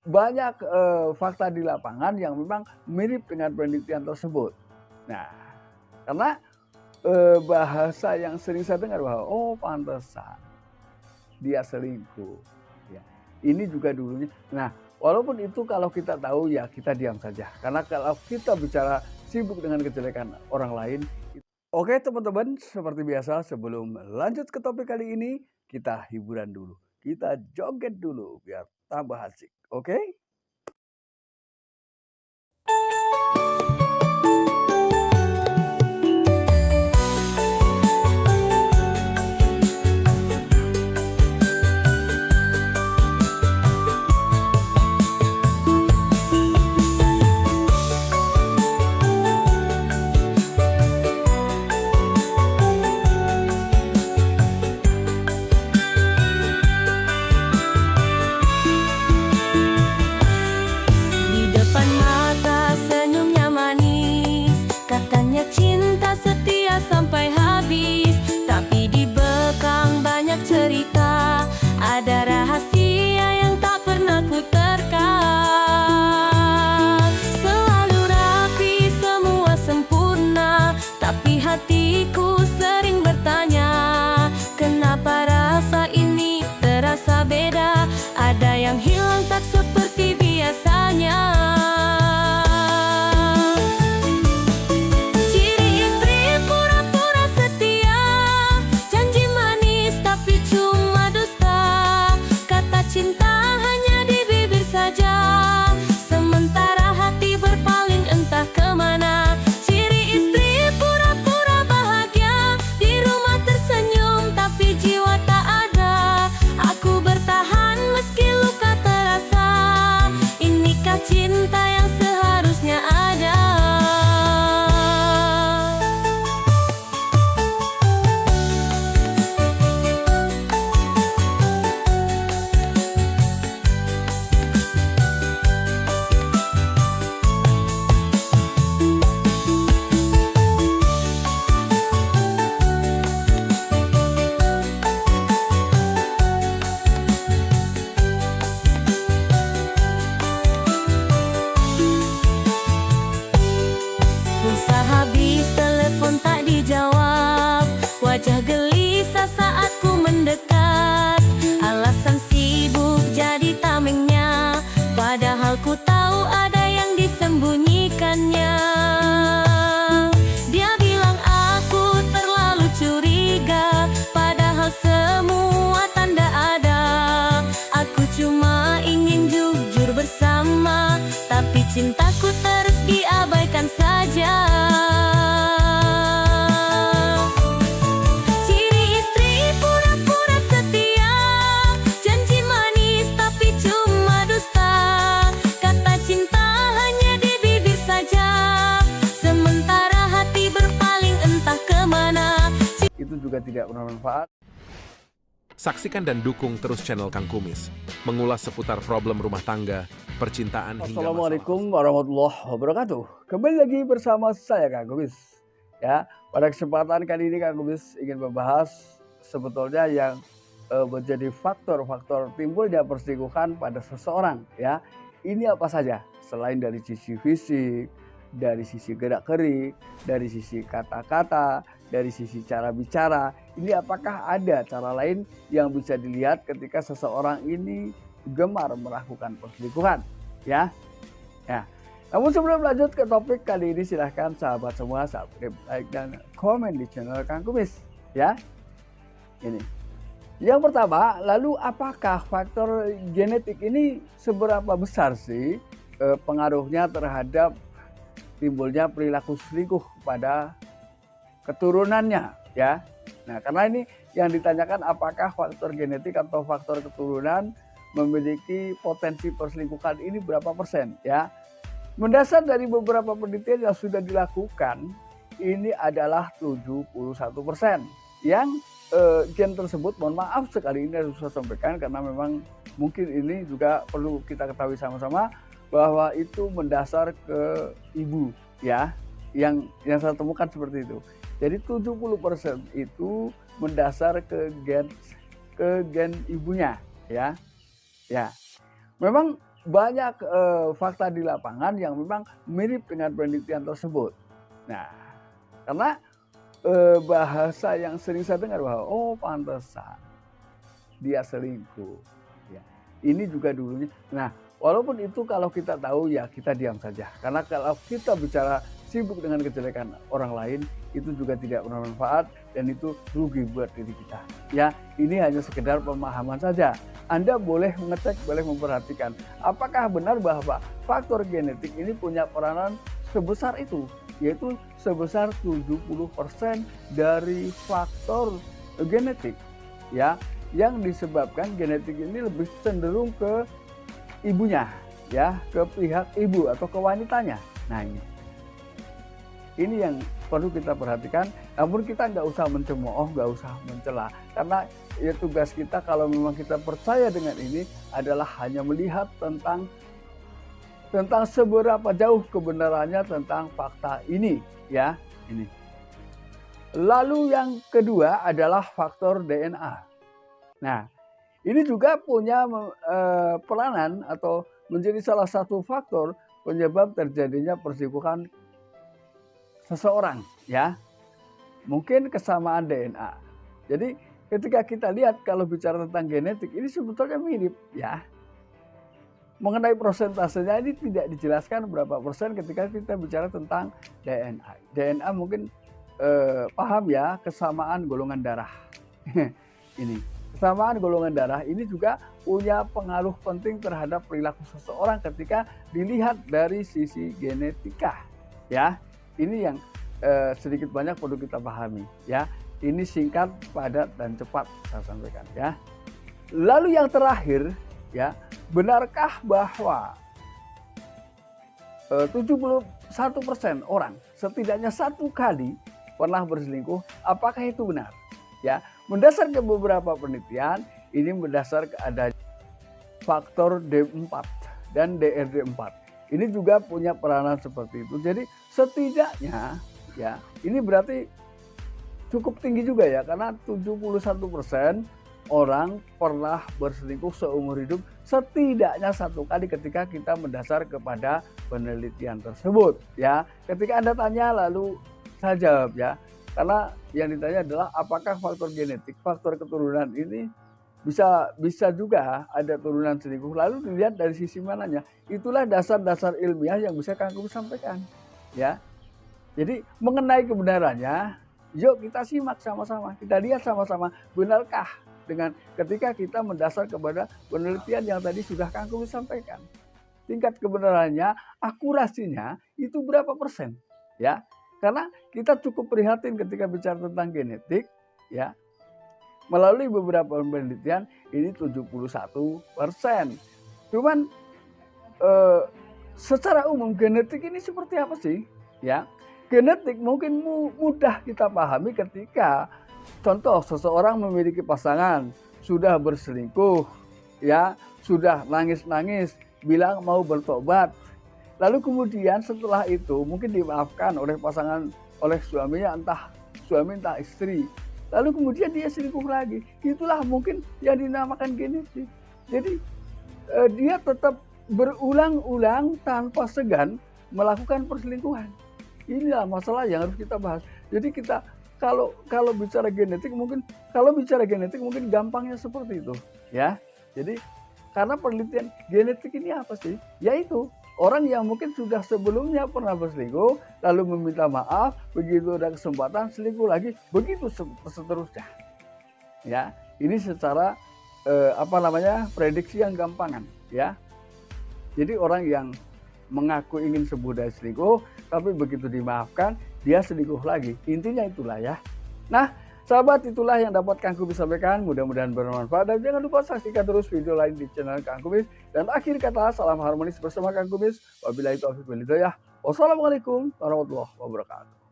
banyak, fakta di lapangan yang memang mirip dengan penelitian tersebut. Nah, karena, bahasa yang sering saya dengar bahwa, "Oh pantesan dia selingkuh," ya. Ini juga dulunya nah, walaupun itu kalau kita tahu ya kita diam saja, karena kalau kita bicara sibuk dengan kejelekan orang lain. Oke teman-teman, seperti biasa sebelum lanjut ke topik kali ini, kita hiburan dulu. Kita joget dulu biar tambah asik, oke? Di depan mata senyumnya manis, katanya cinta setia sampai habis. Tapi di bekang banyak cerita, ada rahasia yang tak pernah ku terka. Selalu rapi, semua sempurna, tapi hatiku sering bertanya, kenapa rasa ini terasa beda? Ada yang hilang tak seperti biasanya. Ciri istri pura-pura setia, janji manis tapi cuma dusta. Kata cinta hanya di bibir saja, sementara hati berpaling entah kemana. Ciri istri pura-pura bahagia, di rumah tersenyum tapi jiwa tak ada. Aku bertahan meski luka terasa, inikah cinta yang seharusnya ada? Pulsa habis, telepon tak dijawab, wajah gelisah saat ku mendekat. Alasan sibuk jadi tamengnya, padahal ku tahu ada yang disembunyikannya. Dia bilang aku terlalu curiga, padahal semua tanda ada. Aku cuma ingin jujur bersama, tapi cintaku terus diabaikan saja. Ciri istri pura-pura setia, janji manis tapi cuma dusta. Kata cinta hanya di bibir saja, sementara hati berpaling entah kemana. Itu juga tidak bermanfaat. Saksikan dan dukung terus channel Kang Kumis, mengulas seputar problem rumah tangga, percintaan hingga Assalamualaikum warahmatullahi wabarakatuh. Kembali lagi bersama saya Kang Kumis. Ya, pada kesempatan kali ini Kang Kumis ingin membahas sebetulnya yang menjadi faktor-faktor timbulnya perselingkuhan pada seseorang. Ya, ini apa saja selain dari sisi fisik, dari sisi gerak-gerik, dari sisi kata-kata, dari sisi cara bicara. Ini apakah ada cara lain yang bisa dilihat ketika seseorang ini gemar melakukan perselingkuhan? Ya. Namun sebelum lanjut ke topik kali ini, silahkan sahabat semua subscribe, like, dan komen di channel Kang Kumis. Ya. Ini. Yang pertama, lalu apakah faktor genetik ini seberapa besar sih pengaruhnya terhadap timbulnya perilaku selingkuh pada keturunannya, ya. Nah, karena ini yang ditanyakan apakah faktor genetik atau faktor keturunan memiliki potensi perselingkuhan ini berapa persen, ya. Mendasar dari beberapa penelitian yang sudah dilakukan, ini adalah 71%. Yang gen tersebut, mohon maaf sekali ini harus saya sampaikan karena memang mungkin ini juga perlu kita ketahui sama-sama bahwa itu mendasar ke ibu, ya. Yang saya temukan seperti itu. Jadi 70% itu mendasar ke gen ibunya, ya. Ya. Memang banyak fakta di lapangan yang memang mirip dengan penelitian tersebut. Nah, karena bahasa yang sering saya dengar bahwa oh pantesan dia selingkuh. Ya, ini juga dulunya. Nah, walaupun itu kalau kita tahu ya kita diam saja. Karena kalau kita bicara sibuk dengan kejelekan orang lain itu juga tidak bermanfaat dan itu rugi buat diri kita. Ya, ini hanya sekedar pemahaman saja. Anda boleh mengecek, boleh memperhatikan apakah benar bahwa faktor genetik ini punya peranan sebesar itu, yaitu sebesar 70% dari faktor genetik, ya, yang disebabkan genetik ini lebih cenderung ke ibunya, ya, ke pihak ibu atau ke wanitanya. Nah ini yang perlu kita perhatikan. Namun kita nggak usah mencemooh, nggak usah mencela, karena ya tugas kita kalau memang kita percaya dengan ini adalah hanya melihat tentang seberapa jauh kebenarannya tentang fakta ini, ya ini. Lalu yang kedua adalah faktor DNA. Nah, ini juga punya peranan atau menjadi salah satu faktor penyebab terjadinya perselingkuhan seseorang, ya. Mungkin kesamaan DNA. Jadi ketika kita lihat kalau bicara tentang genetik ini sebetulnya mirip, ya. Mengenai persentasenya ini tidak dijelaskan berapa persen ketika kita bicara tentang DNA. DNA mungkin paham ya, kesamaan golongan darah. Ini kesamaan golongan darah ini juga punya pengaruh penting terhadap perilaku seseorang ketika dilihat dari sisi genetika, ya. Ini yang sedikit banyak perlu kita pahami, ya. Ini singkat, padat, dan cepat saya sampaikan, ya. Lalu yang terakhir, ya, benarkah bahwa 71% orang setidaknya satu kali pernah berselingkuh? Apakah itu benar? Ya, mendasar ke beberapa penelitian, ini mendasar ke adanya faktor D4 dan DRD4. Ini juga punya peranan seperti itu. Jadi setidaknya, ya, ini berarti cukup tinggi juga ya, karena 71% orang pernah berselingkuh seumur hidup setidaknya satu kali ketika kita mendasar kepada penelitian tersebut, ya. Ketika Anda tanya lalu saya jawab, ya, karena yang ditanya adalah apakah faktor genetik, faktor keturunan ini bisa juga ada turunan selingkuh. Lalu dilihat dari sisi mananya. Itulah dasar-dasar ilmiah yang bisa Kang Kumis sampaikan, ya. Jadi mengenai kebenarannya, yuk kita simak sama-sama, kita lihat sama-sama benarkah dengan ketika kita mendasar kepada penelitian yang tadi sudah Kang Kumis sampaikan. Tingkat kebenarannya, akurasinya itu berapa persen, ya. Karena kita cukup prihatin ketika bicara tentang genetik, ya. Melalui beberapa penelitian ini 71%. Cuman secara umum genetik ini seperti apa sih? Ya, genetik mungkin mudah kita pahami ketika contoh seseorang memiliki pasangan, sudah berselingkuh, ya, sudah nangis-nangis, bilang mau bertobat. Lalu kemudian setelah itu mungkin dimaafkan oleh pasangan, oleh suaminya, entah suami entah istri. Lalu kemudian dia selingkuh lagi. Itulah mungkin yang dinamakan genetik. Jadi dia tetap berulang-ulang tanpa segan melakukan perselingkuhan. Inilah masalah yang harus kita bahas. Jadi kita kalau bicara genetik mungkin gampangnya seperti itu, ya. Jadi karena penelitian genetik ini apa sih? Yaitu orang yang mungkin sudah sebelumnya pernah berselingkuh, lalu meminta maaf, begitu ada kesempatan selingkuh lagi, begitu seterusnya. Ya, ini secara prediksi yang gampangan, ya. Jadi orang yang mengaku ingin sembuh dari selingkuh, tapi begitu dimaafkan, dia selingkuh lagi. Intinya itulah, ya. Nah, sahabat, itulah yang dapat Kang Kumis sampaikan. Mudah-mudahan bermanfaat dan jangan lupa saksikan terus video lain di channel Kang Kumis. Dan akhir kata, salam harmonis bersama Kang Kumis. Wabillahi taufiq wal hidayah. Wassalamualaikum warahmatullahi wabarakatuh.